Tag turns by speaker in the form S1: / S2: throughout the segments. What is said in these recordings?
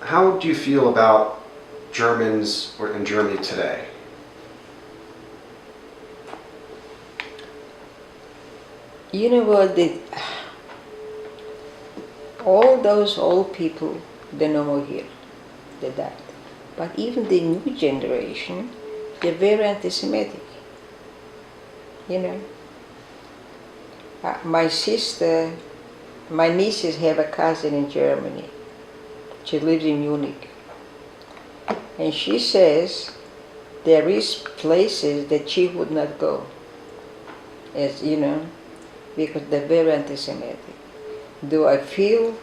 S1: how do you feel about Germans in Germany today?
S2: You know what? All those old people, they're no more here. They died. But even the new generation, they're very anti-Semitic. You know? My nieces have a cousin in Germany. She lives in Munich. And she says there is places that she would not go. As you know, because they're very anti-Semitic. Do I feel?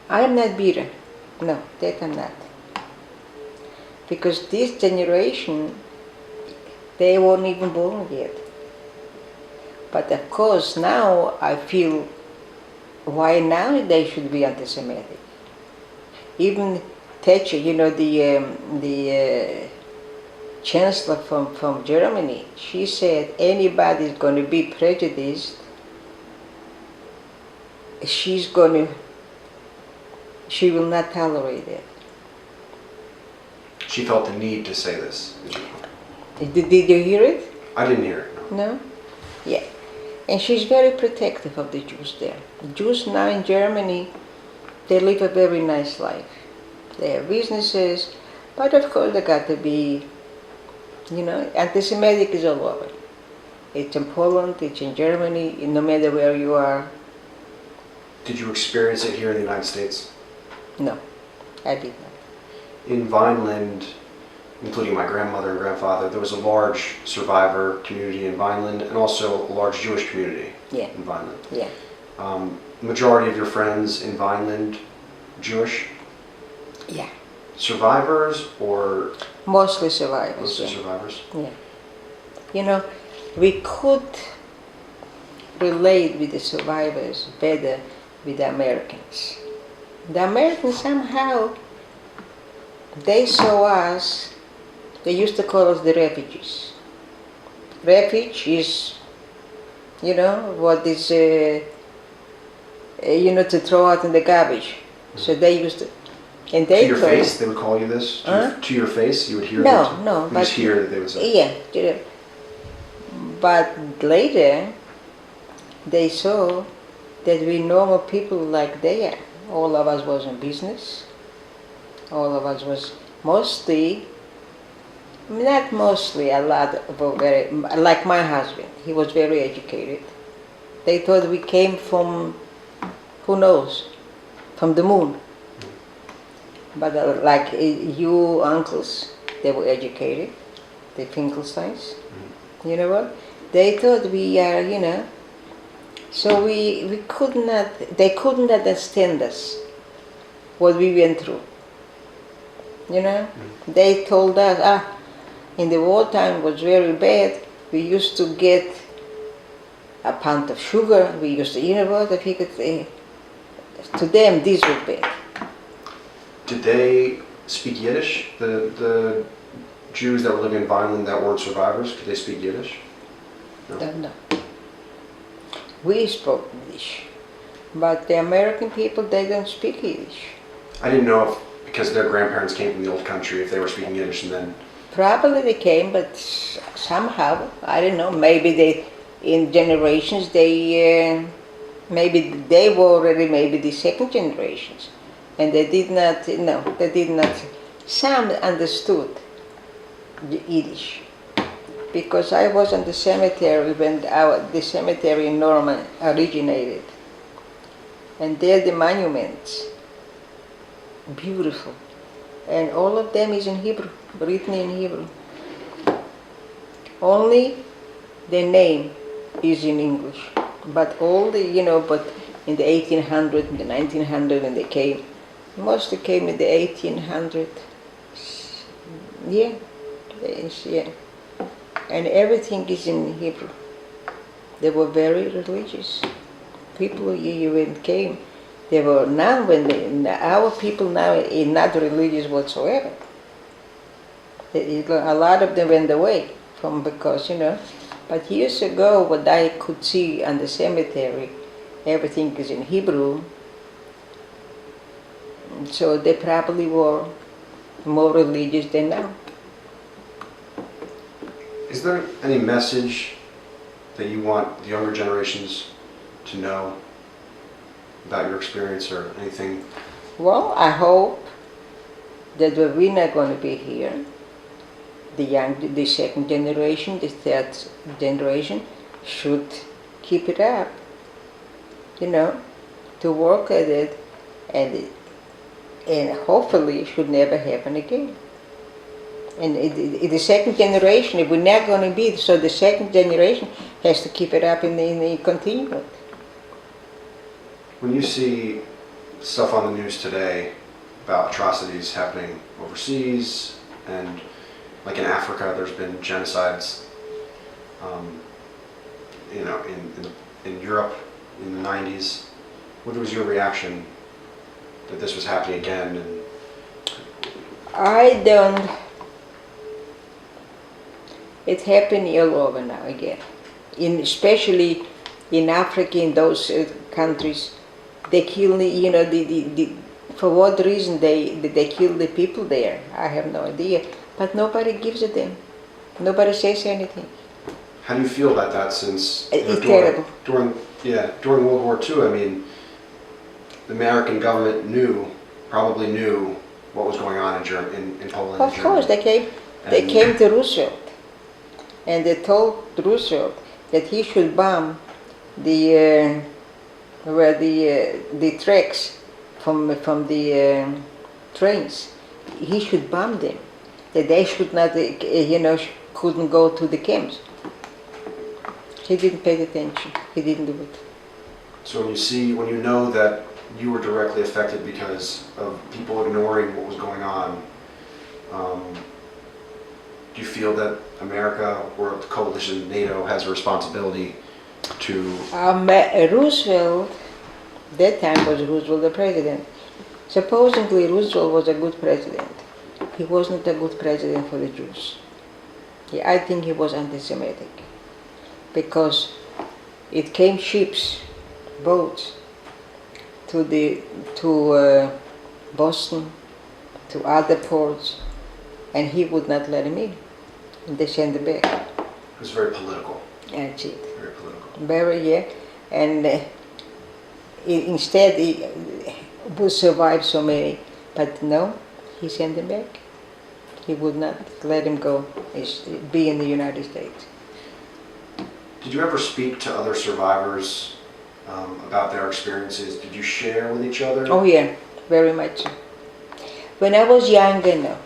S2: I'm not bitter. No, that I'm not. Because this generation, they weren't even born yet. But of course now I feel why now they should be anti-Semitic. Even Thatcher, you know, the chancellor from Germany, she said anybody is going to be prejudiced, she will not tolerate it.
S1: She felt the need to say this.
S2: Did you hear it?
S1: I didn't hear it.
S2: No? Yeah. And she's very protective of the Jews there. The Jews now in Germany, they live a very nice life. They have businesses, but of course they got to be, you know, anti-Semitic is all over. It's in Poland, it's in Germany, no matter where you are.
S1: Did you experience it here in the United States?
S2: No, I did not.
S1: In Vineland, including my grandmother and grandfather, there was a large survivor community in Vineland and also a large Jewish community in Vineland.
S2: Yeah.
S1: Majority of your friends in Vineland, Jewish?
S2: Yeah.
S1: Survivors or?
S2: Mostly survivors.
S1: Mostly survivors?
S2: Yeah. You know, we could relate with the survivors better with the Americans. The Americans somehow, they saw us, they used to call us the refugees. Refuge is, you know, what is, you know, to throw out in the garbage. So they used to, and they
S1: to your face, they would call you this? To your face, you would hear that?
S2: No,
S1: you just hear that they would say?
S2: Yeah. But later, they saw that we normal people like they are. All of us was in business. All of us was mostly, not mostly, a lot of very, like my husband. He was very educated. They thought we came from, who knows, from the moon. But like you uncles, they were educated, the Finkelsteins. You know what? They thought we are, you know, so we could not, they couldn't understand us, what we went through. You know? They told us, in the wartime was very bad. We used to get a pound of sugar. We used to, you know what, if you could, to them this was bad.
S1: Did they speak Yiddish? The Jews that were living in Vineland that weren't survivors, could they speak Yiddish?
S2: No. We spoke Yiddish, but the American people, they don't speak Yiddish.
S1: I didn't know if, because their grandparents came from the old country, if they were speaking Yiddish and then...
S2: Probably they came, but somehow, I don't know, maybe they, in generations, they, maybe they were already maybe the second generations. And they did not, no, they did not, some understood Yiddish. Because I was in the cemetery when the cemetery in Norman originated. And there the monuments, beautiful. And all of them is in Hebrew, written in Hebrew. Only the name is in English. But all the, you know, but in the 1800s, in the 1900s, when they came, mostly came in the 1800s. Yeah. And everything is in Hebrew. They were very religious. People when came, they were now, our people now are not religious whatsoever. A lot of them went away from, because, you know, but years ago what I could see on the cemetery, everything is in Hebrew. So they probably were more religious than now.
S1: Is there any message that you want the younger generations to know about your experience or anything?
S2: Well, I hope that when we're not going to be here, the second generation, the third generation should keep it up, to work at it, and hopefully it should never happen again. And the second generation, if we're not going to be, so the second generation has to keep it up and continue it.
S1: When you see stuff on the news today about atrocities happening overseas, and like in Africa, there's been genocides, in Europe in the 90s, what was your reaction that this was happening again? And
S2: I don't. It happened all over now again. Especially in Africa, in those countries, they kill for what reason they kill the people there, I have no idea. But nobody gives a damn. Nobody says anything.
S1: how do you feel about that? Since
S2: It's terrible.
S1: During World War II, I mean, the American government probably knew what was going on in Poland.
S2: Of course, they came to Roosevelt, and they told Roosevelt that he should bomb the tracks from the trains. He should bomb them. That they should not, couldn't go to the camps. He didn't pay attention. He didn't do it.
S1: So when you know that you were directly affected because of people ignoring what was going on, do you feel that America or the coalition, NATO, has a responsibility to...
S2: Roosevelt, that time was Roosevelt the president. Supposedly Roosevelt was a good president. He wasn't a good president for the Jews. I think he was anti-Semitic, because it came ships, boats, to Boston, to other ports, and he would not let him in. And they sent him back.
S1: It was very political.
S2: That's it.
S1: Very political.
S2: Very, yeah. And instead he would survive so many, but no, he sent him back. He would not let him go, be in the United States.
S1: Did you ever speak to other survivors about their experiences? Did you share with each other?
S2: Oh yeah, very much so. When I was younger, no.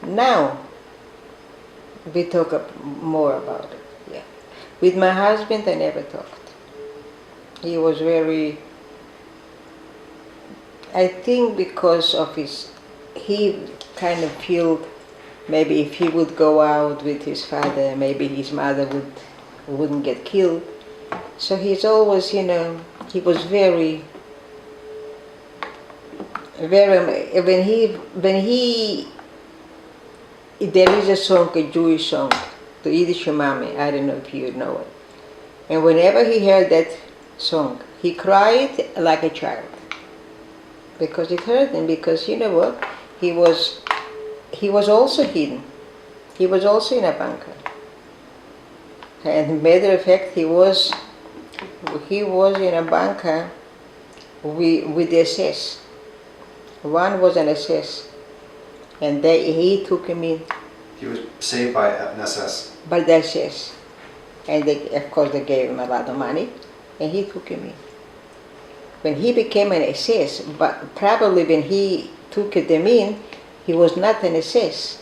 S2: Now, we talk more about it, yeah. With my husband, I never talked. He was very, I think because of he kind of felt maybe if he would go out with his father, maybe his mother wouldn't get killed. So he's always, he was very, there is a song, a Jewish song, to Yiddish Mami, I don't know if you know it. And whenever he heard that song, he cried like a child. Because it hurt him, because you know what? He was also hidden. He was also in a bunker. And matter of fact, he was in a bunker with the SS. One was an SS, and he took him in.
S1: He was saved by an SS.
S2: By the SS. And of course they gave him a lot of money, and he took him in. When he became an SS, but probably when he took them in, he was not an SS.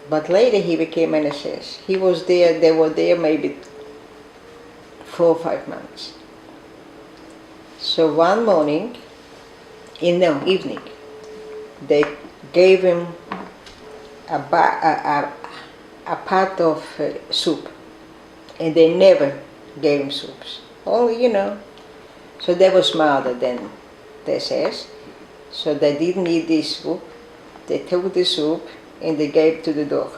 S2: But later he became an SS. He was there, they were there maybe 4 or 5 months. So one morning, evening, they gave him a pot of soup. And they never gave him soups. Only, So they were smarter than the SS. So they didn't eat this soup. They took the soup and they gave to the dog.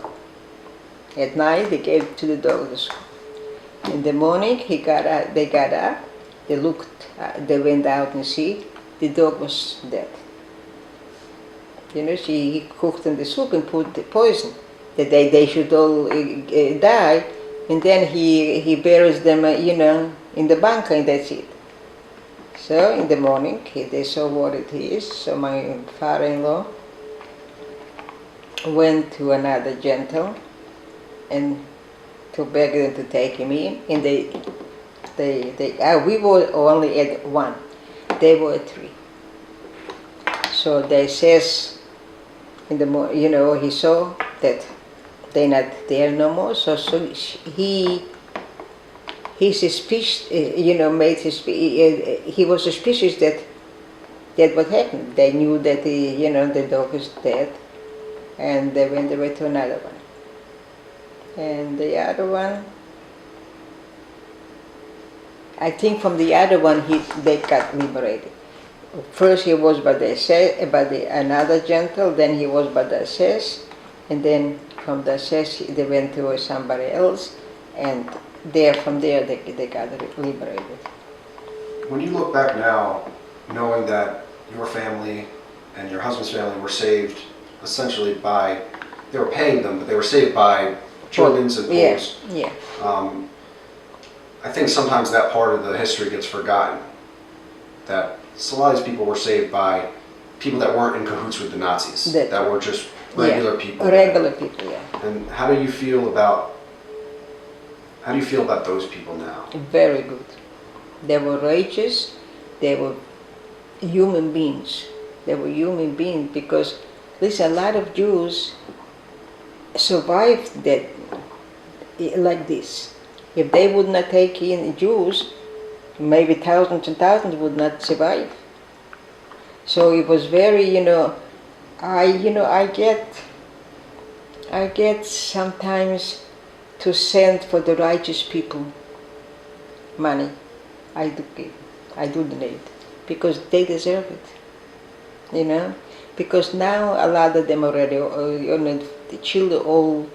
S2: At night they gave to the dog the soup. In the morning they got up, they looked, they went out and see. the dog was dead. He cooked in the soup and put the poison that they should all die, and then he buries them, in the bunker, and that's it. So in the morning, they saw what it is. So my father-in-law went to another gentle and to beg them to take him in, and we were only at one. They were at three. So they says in the he saw that they're not there no more. So he suspicious, he was suspicious that what happened. They knew that the dog is dead, and they went away to another one. And the other one, I think from the other one they got liberated. First he was by another gentle, then he was by the SS, and then from the SS they went to somebody else, and from there they got liberated.
S1: When you look back now, knowing that your family and your husband's family were saved essentially by, they were paying them, but they were saved by Germans and Poles.
S2: Yeah.
S1: I think sometimes that part of the history gets forgotten. That a lot of these people were saved by people that weren't in cahoots with the Nazis. That were just regular people.
S2: Regular people, yeah.
S1: And how do you feel about those people now?
S2: Very good. They were righteous. They were human beings. They were human beings because, listen, a lot of Jews survived that like this. If they would not take in Jews, maybe thousands and thousands would not survive. So it was very, I get sometimes to send for the righteous people money. I do give. I do donate because they deserve it. Because now a lot of them already, the children old,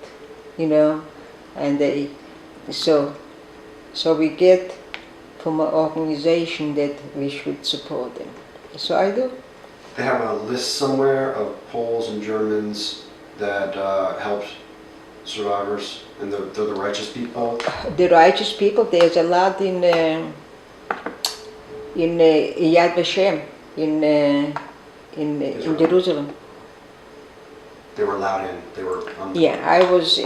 S2: and so we get from an organization that we should support them. So I do.
S1: They have a list somewhere of Poles and Germans that helped survivors, and they're the righteous people.
S2: The righteous people. There's a lot in Yad Vashem in Jerusalem.
S1: They were allowed in. They were.
S2: Yeah, I was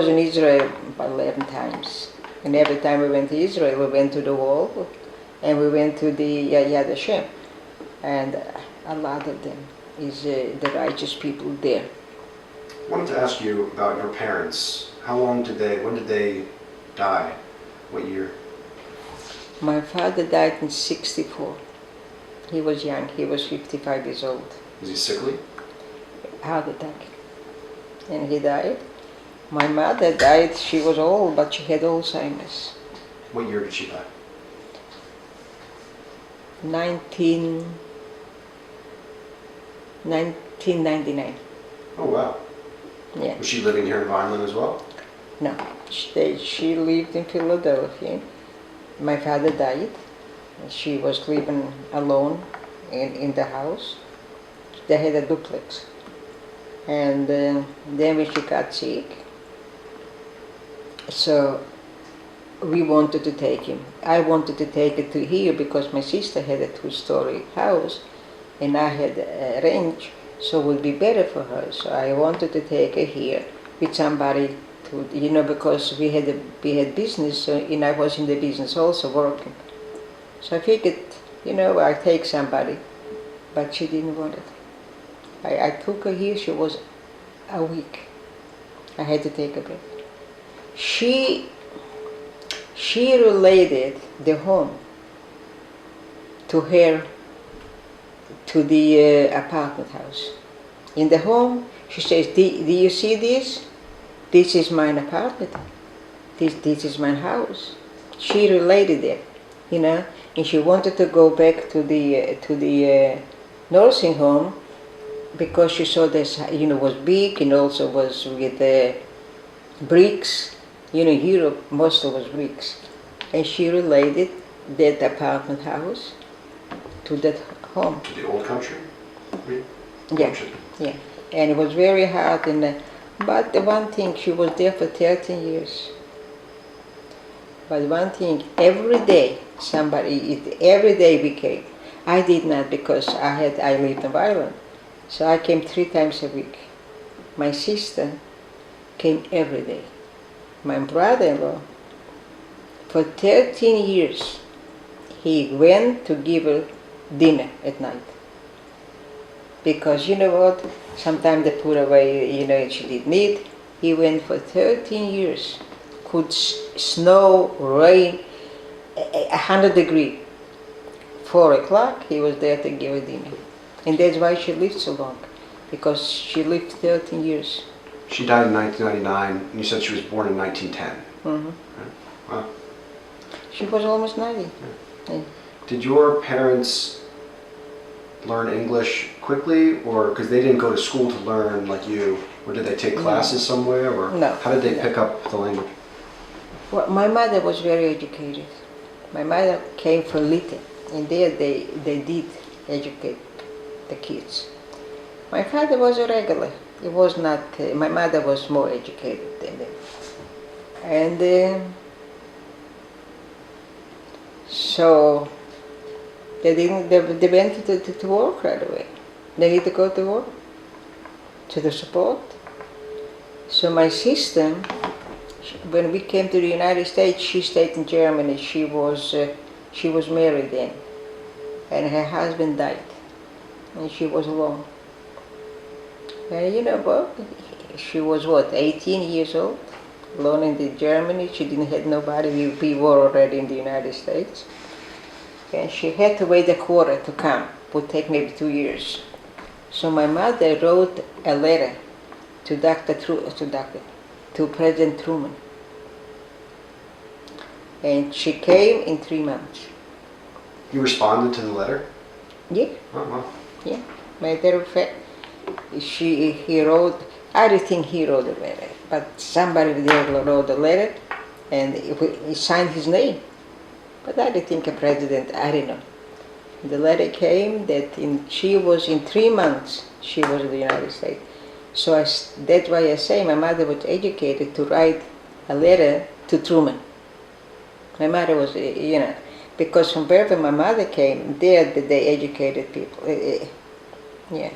S2: in Israel about 11 times, and every time we went to Israel, we went to the wall, and we went to the Yad Vashem, and a lot of them is the righteous people there.
S1: I wanted to ask you about your parents. When did they die? What year?
S2: My father died in 1964. He was young. He was 55 years old.
S1: Was he sickly?
S2: Heart attack. And he died. My mother died. She was old, but she had Alzheimer's.
S1: What year did she die?
S2: 1999.
S1: Oh, wow.
S2: Yeah.
S1: Was she living here in Vineland as well?
S2: No. She lived in Philadelphia. My father died. She was living alone in the house. They had a duplex. And then when she got sick, so we wanted to take him. I wanted to take it to here because my sister had a 2-story house and I had a ranch, so it would be better for her. So I wanted to take her here with somebody to, because we had business, so, and I was in the business also working. So I figured, I take somebody, but she didn't want it. I took her here. She was a week. I had to take her back. She related the home to the apartment house. In the home, she says, do you see this? This is my apartment. This is my house. She related it, and she wanted to go back to the nursing home because she saw this, was big and also was with bricks. Europe, most of it was bricks. And she related that apartment house to that home.
S1: To the old country?
S2: Yeah, yeah. And it was very hard. But the one thing, she was there for 13 years. But one thing, every day every day we came. I did not because I lived in Ireland. So I came 3 times a week. My sister came every day. My brother-in-law, for 13 years, he went to give her dinner at night. Because you know what, sometimes they put away, she didn't eat. He went for 13 years. Could snow, rain, 100 degrees. 4 o'clock, he was there to give her dinner. And that's why she lived so long, because she lived 13 years.
S1: She died in 1999, and you said she was born in 1910.
S2: Mm-hmm.
S1: Right. Wow.
S2: She was almost 90.
S1: Yeah.
S2: Yeah.
S1: Did your parents learn English quickly, or because they didn't go to school to learn like you, or did they take classes somewhere, or
S2: No.
S1: how did they pick up the language?
S2: Well, my mother was very educated. My mother came from Little, and there they did educate the kids. My father was a regular. It was not. My mother was more educated than them, and so they didn't. They went to work right away. They need to go to work to the support. So my sister, when we came to the United States, she stayed in Germany. She was married then, and her husband died, and she was alone. And you know what? She was 18 years old, alone in Germany. She didn't have nobody. We were already in the United States, and she had to wait a quarter to come. It would take maybe 2 years. So my mother wrote a letter to to President Truman. And she came in 3 months.
S1: You responded to the letter?
S2: Yeah.
S1: Oh, wow.
S2: Yeah. Matter of fact, he wrote, I don't think he wrote the letter, but somebody there wrote the letter and he signed his name. But I don't think a president, I don't know. The letter came that she was in 3 months, she was in the United States. So that's why I say my mother was educated to write a letter to Truman. My mother was, because from wherever my mother came, there they educated people. Yeah,